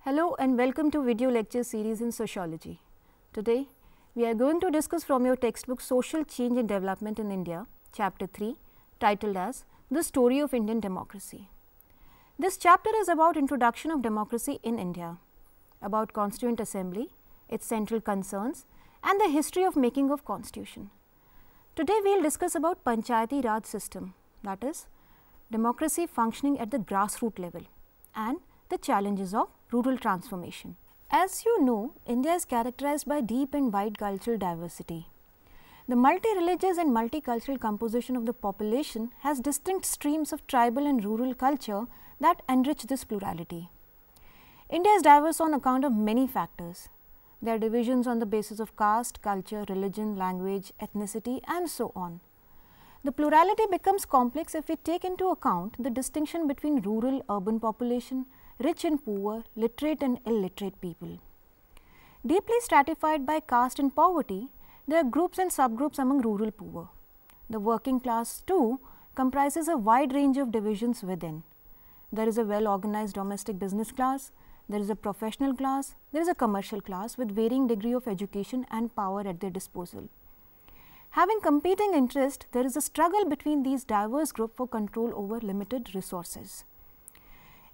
Hello and welcome to video lecture series in sociology. Today we are going to discuss from your textbook Social Change and Development in India, chapter 3, titled as The Story of Indian Democracy. This chapter is about introduction of democracy in India, about Constituent Assembly, its central concerns and the history of making of constitution. Today we will discuss about Panchayati Raj system, that is democracy functioning at the grassroots level and the challenges of rural transformation. As you know, India is characterized by deep and wide cultural diversity. The multi-religious and multicultural composition of the population has distinct streams of tribal and rural culture that enrich this plurality. India is diverse on account of many factors. There are divisions on the basis of caste, culture, religion, language, ethnicity and so on. The plurality becomes complex if we take into account the distinction between rural, urban population, rich and poor, literate and illiterate people. Deeply stratified by caste and poverty, there are groups and subgroups among rural poor. The working class too comprises a wide range of divisions within. There is a well organized domestic business class, there is a professional class, there is a commercial class with varying degree of education and power at their disposal. Having competing interests, there is a struggle between these diverse groups for control over limited resources.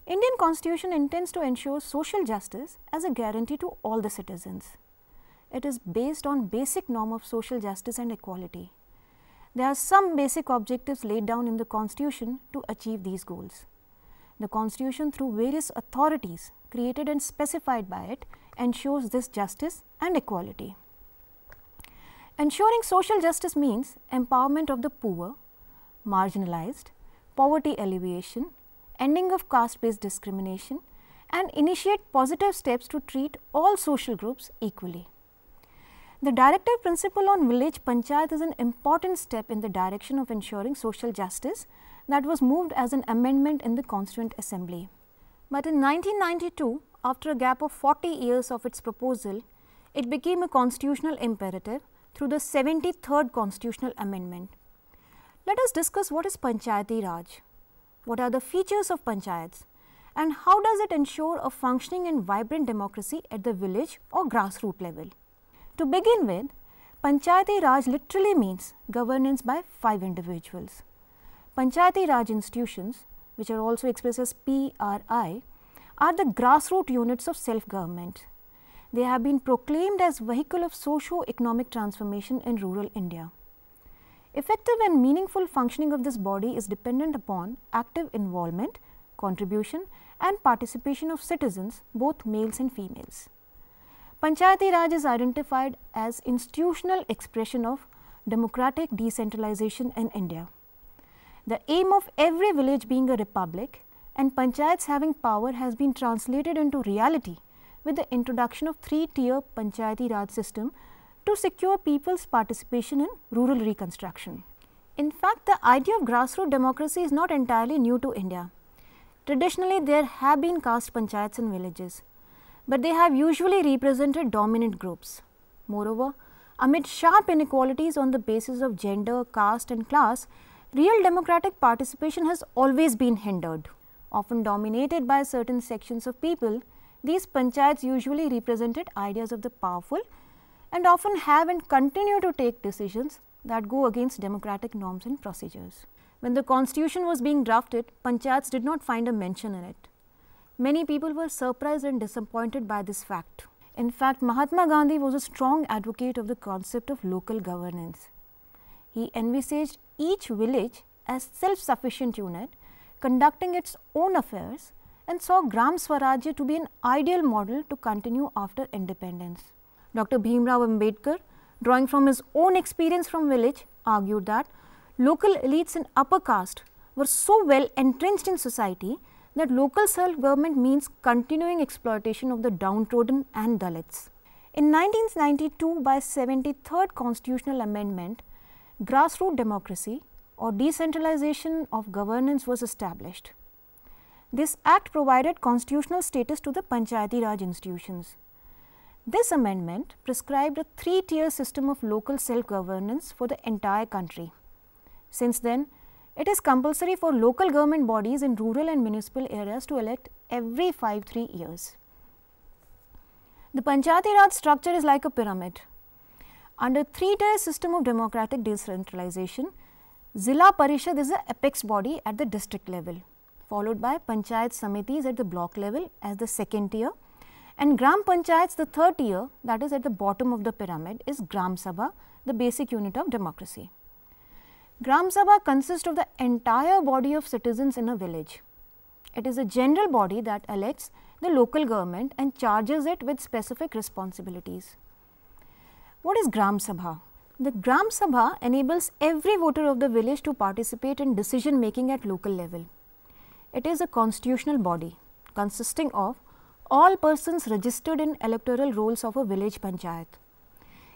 Indian Constitution intends to ensure social justice as a guarantee to all the citizens. It is based on basic norm of social justice and equality. There are some basic objectives laid down in the Constitution to achieve these goals. The Constitution, through various authorities created and specified by it, ensures this justice and equality. Ensuring social justice means empowerment of the poor, marginalized, poverty alleviation, ending of caste-based discrimination and initiate positive steps to treat all social groups equally. The directive principle on village panchayat is an important step in the direction of ensuring social justice that was moved as an amendment in the Constituent Assembly. But in 1992, after a gap of 40 years of its proposal, it became a constitutional imperative through the 73rd Constitutional Amendment. Let us discuss what is Panchayati Raj. What are the features of panchayats and how does it ensure a functioning and vibrant democracy at the village or grassroots level? To begin with, Panchayati Raj literally means governance by 5 individuals. Panchayati Raj institutions, which are also expressed as PRI, are the grassroots units of self-government. They have been proclaimed as vehicle of socio-economic transformation in rural India. Effective and meaningful functioning of this body is dependent upon active involvement, contribution and participation of citizens, both males and females. Panchayati Raj is identified as institutional expression of democratic decentralization in India. The aim of every village being a republic and panchayats having power has been translated into reality with the introduction of 3-tier Panchayati Raj system to secure people's participation in rural reconstruction. In fact, the idea of grassroots democracy is not entirely new to India. Traditionally, there have been caste panchayats in villages, but they have usually represented dominant groups. Moreover, amid sharp inequalities on the basis of gender, caste and class, real democratic participation has always been hindered. Often dominated by certain sections of people, these panchayats usually represented ideas of the powerful and often have and continue to take decisions that go against democratic norms and procedures. When the constitution was being drafted, panchayats did not find a mention in it. Many people were surprised and disappointed by this fact. In fact, Mahatma Gandhi was a strong advocate of the concept of local governance. He envisaged each village as self-sufficient unit, conducting its own affairs and saw Gram Swarajya to be an ideal model to continue after independence. Dr. Bhimrao Ambedkar, drawing from his own experience from village, argued that local elites in upper caste were so well entrenched in society that local self-government means continuing exploitation of the downtrodden and Dalits. In 1992, by 73rd Constitutional Amendment, grassroots democracy or decentralization of governance was established. This act provided constitutional status to the Panchayati Raj institutions. This amendment prescribed a 3-tier system of local self-governance for the entire country. Since then, it is compulsory for local government bodies in rural and municipal areas to elect every 5-3 years. The Panchayati Raj structure is like a pyramid. Under three-tier system of democratic decentralization, Zilla Parishad is the apex body at the district level, followed by Panchayat Samitis at the block level as the second tier, and Gram Panchayats, the third tier, that is at the bottom of the pyramid, is Gram Sabha, the basic unit of democracy. Gram Sabha consists of the entire body of citizens in a village. It is a general body that elects the local government and charges it with specific responsibilities. What is Gram Sabha? The Gram Sabha enables every voter of the village to participate in decision making at local level. It is a constitutional body consisting of all persons registered in electoral rolls of a village panchayat.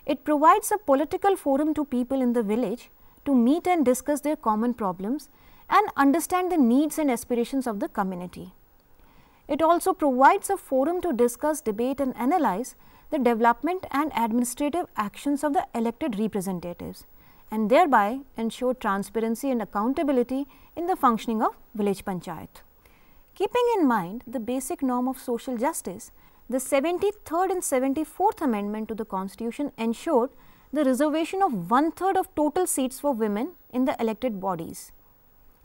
It provides a political forum to people in the village to meet and discuss their common problems and understand the needs and aspirations of the community. It also provides a forum to discuss, debate and analyze the development and administrative actions of the elected representatives and thereby ensure transparency and accountability in the functioning of village panchayat. Keeping in mind the basic norm of social justice, the 73rd and 74th amendment to the constitution ensured the reservation of 1/3 of total seats for women in the elected bodies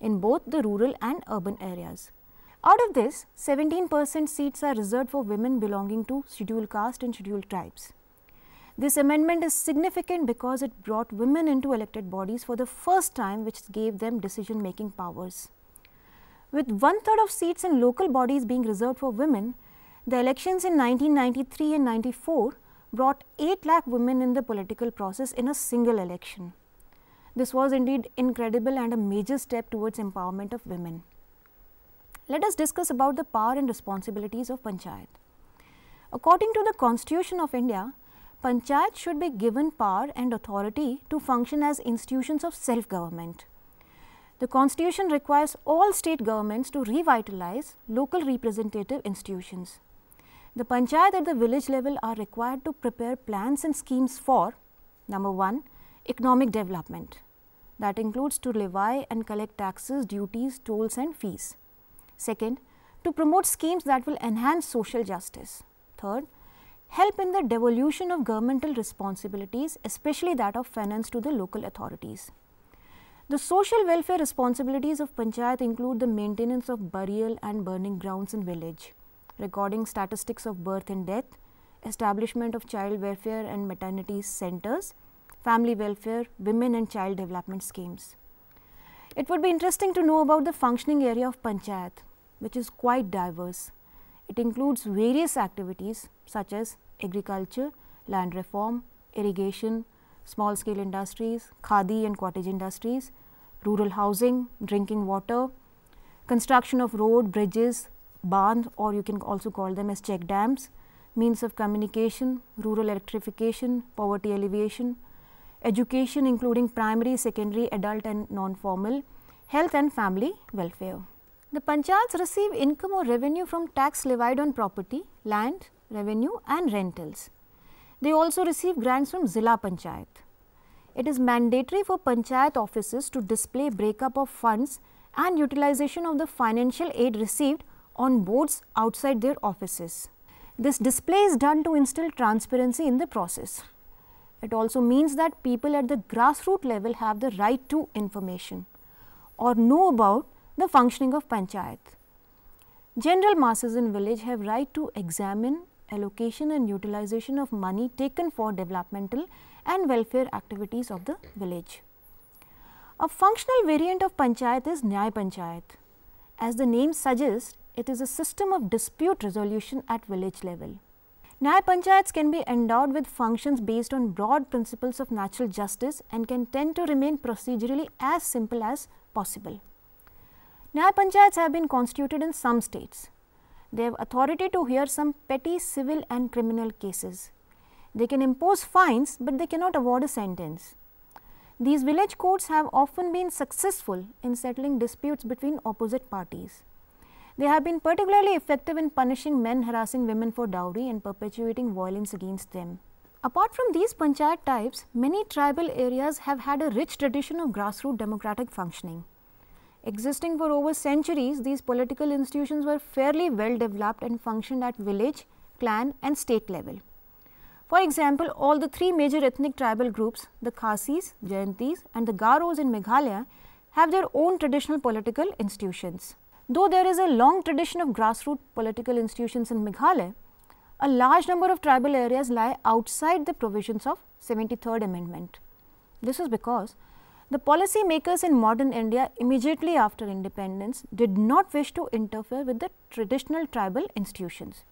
in both the rural and urban areas. Out of this, 17% seats are reserved for women belonging to scheduled caste and scheduled tribes. This amendment is significant because it brought women into elected bodies for the first time, which gave them decision making powers. With 1/3 of seats in local bodies being reserved for women, the elections in 1993 and 94 brought 8 lakh women in the political process in a single election. This was indeed incredible and a major step towards empowerment of women. Let us discuss about the power and responsibilities of Panchayat. According to the Constitution of India, Panchayat should be given power and authority to function as institutions of self-government. The Constitution requires all state governments to revitalize local representative institutions. The Panchayat at the village level are required to prepare plans and schemes for, number 1, economic development. That includes to levy and collect taxes, duties, tolls and fees. Second, to promote schemes that will enhance social justice. Third, help in the devolution of governmental responsibilities, especially that of finance to the local authorities. The social welfare responsibilities of Panchayat include the maintenance of burial and burning grounds in village, recording statistics of birth and death, establishment of child welfare and maternity centers, family welfare, women and child development schemes. It would be interesting to know about the functioning area of Panchayat, which is quite diverse. It includes various activities such as agriculture, land reform, irrigation, small scale industries, khadi and cottage industries, rural housing, drinking water, construction of road, bridges, barns, or you can also call them as check dams, means of communication, rural electrification, poverty alleviation, education including primary, secondary, adult and non-formal, health and family welfare. The panchayats receive income or revenue from tax levied on property, land, revenue and rentals. They also receive grants from Zilla Panchayat. It is mandatory for panchayat offices to display breakup of funds and utilization of the financial aid received on boards outside their offices. This display is done to instill transparency in the process. It also means that people at the grassroots level have the right to information or know about the functioning of panchayat. General masses in village have right to examine allocation and utilization of money taken for developmental and welfare activities of the village. A functional variant of panchayat is Nyay Panchayat. As the name suggests, it is a system of dispute resolution at village level. Nyay Panchayats can be endowed with functions based on broad principles of natural justice and can tend to remain procedurally as simple as possible. Nyay Panchayats have been constituted in some states. They have authority to hear some petty civil and criminal cases. They can impose fines, but they cannot award a sentence. These village courts have often been successful in settling disputes between opposite parties. They have been particularly effective in punishing men harassing women for dowry and perpetuating violence against them. Apart from these panchayat types, many tribal areas have had a rich tradition of grassroots democratic functioning. Existing for over centuries, these political institutions were fairly well developed and functioned at village clan and state level. For example, all the three major ethnic tribal groups, the Khasis, Jayantis and the Garos in Meghalaya, have their own traditional political institutions. Though there is a long tradition of grassroots political institutions in Meghalaya, a large number of tribal areas lie outside the provisions of 73rd Amendment. This is because the policy makers in modern India immediately after independence did not wish to interfere with the traditional tribal institutions.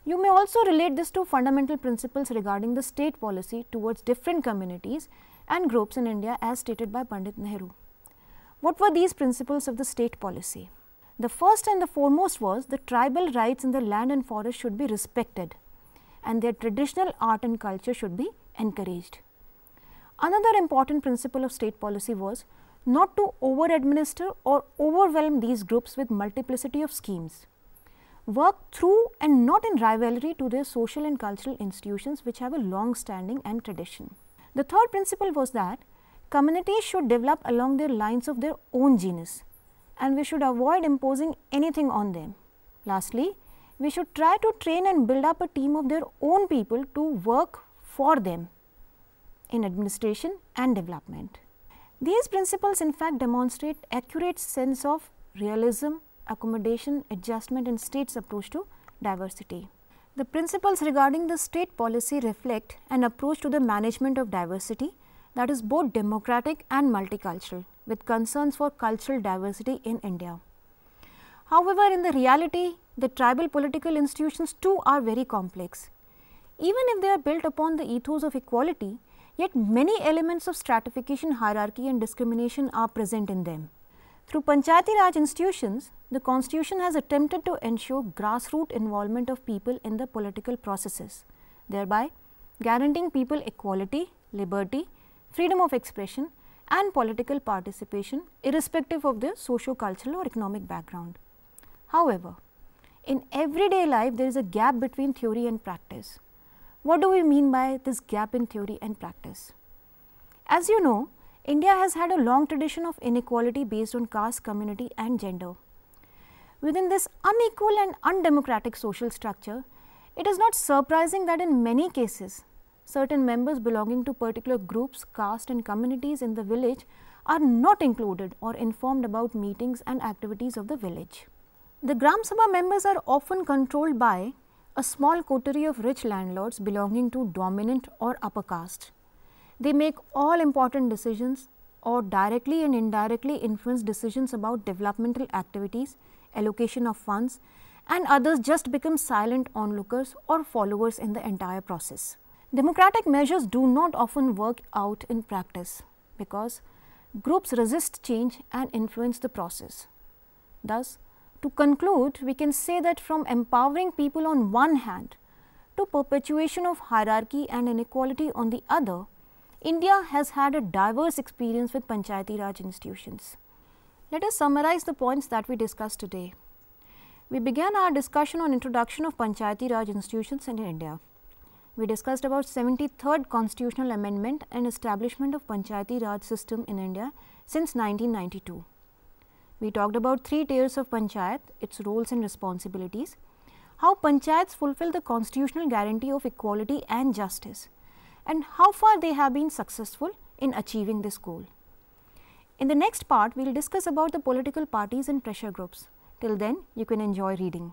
You may also relate this to fundamental principles regarding the state policy towards different communities and groups in India as stated by Pandit Nehru. What were these principles of the state policy? The first and the foremost was the tribal rights in the land and forest should be respected and their traditional art and culture should be encouraged. Another important principle of state policy was not to over-administer or overwhelm these groups with multiplicity of schemes. Work through and not in rivalry to their social and cultural institutions which have a long standing and tradition. The third principle was that communities should develop along their lines of their own genius and we should avoid imposing anything on them. Lastly, we should try to train and build up a team of their own people to work for them in administration and development. These principles in fact demonstrate accurate sense of realism, accommodation, adjustment in state's approach to diversity. The principles regarding the state policy reflect an approach to the management of diversity that is both democratic and multicultural, with concerns for cultural diversity in India. However, in the reality, the tribal political institutions too are very complex. Even if they are built upon the ethos of equality, yet many elements of stratification, hierarchy and discrimination are present in them. Through Panchayati Raj institutions, the Constitution has attempted to ensure grassroots involvement of people in the political processes, thereby guaranteeing people equality, liberty, freedom of expression and political participation irrespective of their socio-cultural or economic background. However, in everyday life there is a gap between theory and practice. What do we mean by this gap in theory and practice? As you know, India has had a long tradition of inequality based on caste, community and gender. Within this unequal and undemocratic social structure, it is not surprising that in many cases, certain members belonging to particular groups, caste and communities in the village are not included or informed about meetings and activities of the village. The Gram Sabha members are often controlled by a small coterie of rich landlords belonging to dominant or upper caste. They make all important decisions or directly and indirectly influence decisions about developmental activities, allocation of funds and others just become silent onlookers or followers in the entire process. Democratic measures do not often work out in practice because groups resist change and influence the process. Thus, to conclude, we can say that from empowering people on one hand to perpetuation of hierarchy and inequality on the other, India has had a diverse experience with Panchayati Raj institutions. Let us summarize the points that we discussed today. We began our discussion on introduction of Panchayati Raj institutions in India. We discussed about 73rd Constitutional Amendment and establishment of Panchayati Raj system in India since 1992. We talked about 3 tiers of Panchayat, its roles and responsibilities, how Panchayats fulfill the constitutional guarantee of equality and justice, and how far they have been successful in achieving this goal. In the next part, we will discuss about the political parties and pressure groups. Till then, you can enjoy reading.